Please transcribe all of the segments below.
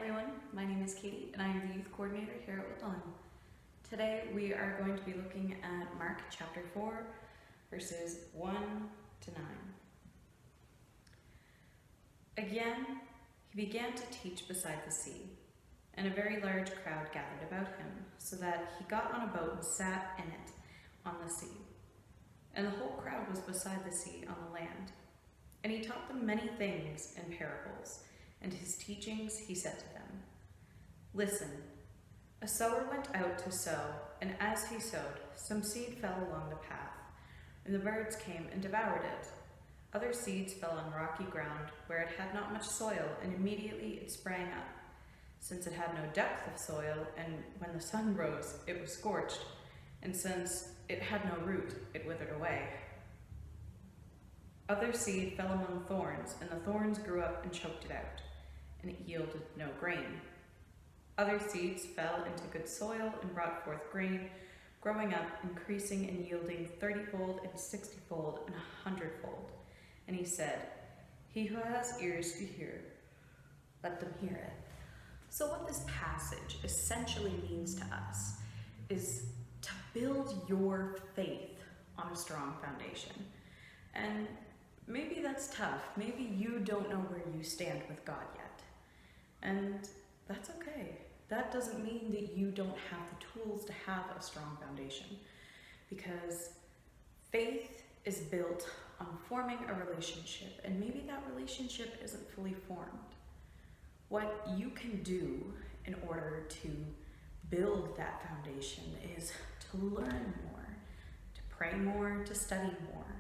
everyone, my name is Katie and I am the Youth Coordinator here at Woodlawn. Today we are going to be looking at Mark chapter 4, verses 1 to 9. Again, he began to teach beside the sea, and a very large crowd gathered about him, so that he got on a boat and sat in it on the sea. And the whole crowd was beside the sea on the land. And he taught them many things in parables, and his teachings he said to them, "Listen, a sower went out to sow, and as he sowed, some seed fell along the path, and the birds came and devoured it. Other seeds fell on rocky ground, where it had not much soil, and immediately it sprang up, since it had no depth of soil, and when the sun rose, it was scorched, and since it had no root, it withered away. Other seed fell among thorns, and the thorns grew up and choked it out, and it yielded no grain. Other seeds fell into good soil and brought forth grain, growing up, increasing and yielding 30-fold and 60-fold and 100-fold. And he said, 'He who has ears to hear, let them hear it.'" So what this passage essentially means to us is to build your faith on a strong foundation. And maybe that's tough. Maybe you don't know where you stand with God yet. And that's okay. That doesn't mean that you don't have the tools to have a strong foundation, because faith is built on forming a relationship, and maybe that relationship isn't fully formed. What you can do in order to build that foundation is to learn more, to pray more, to study more.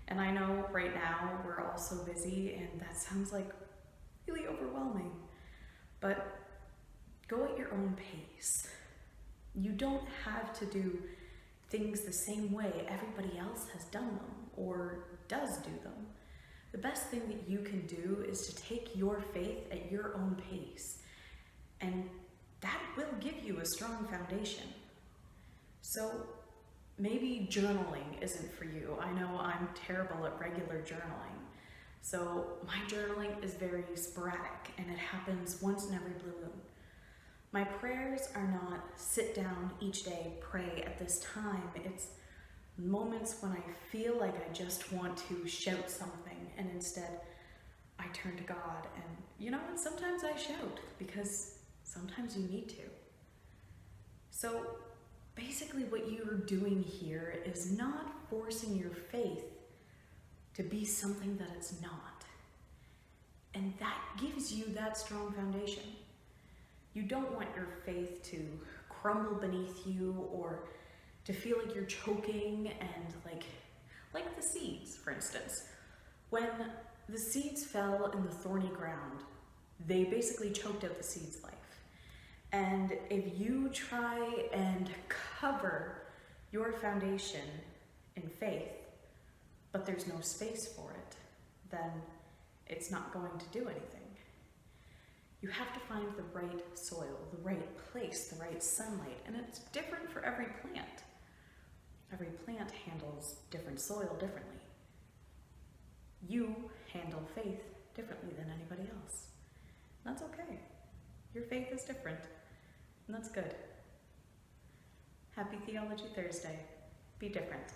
And I know right now we're all so busy and that sounds like really overwhelming, but go at your own pace. You don't have to do things the same way everybody else has done them or does do them. The best thing that you can do is to take your faith at your own pace, and that will give you a strong foundation. So maybe journaling isn't for you. I know I'm terrible at regular journaling. So my journaling is very sporadic and it happens once in every blue moon. My prayers are not sit down each day, pray at this time. It's moments when I feel like I just want to shout something, and instead I turn to God. And you know what? Sometimes I shout because sometimes you need to. So basically what you're doing here is not forcing your faith to be something that it's not. And that gives you that strong foundation. You don't want your faith to crumble beneath you or to feel like you're choking and like the seeds, for instance. When the seeds fell in the thorny ground, they basically choked out the seed's life. And if you try and cover your foundation in faith, but there's no space for it, then it's not going to do anything. You have to find the right soil, the right place, the right sunlight, and it's different for every plant. Every plant handles different soil differently. You handle faith differently than anybody else. That's okay. Your faith is different, and that's good. Happy Theology Thursday. Be different.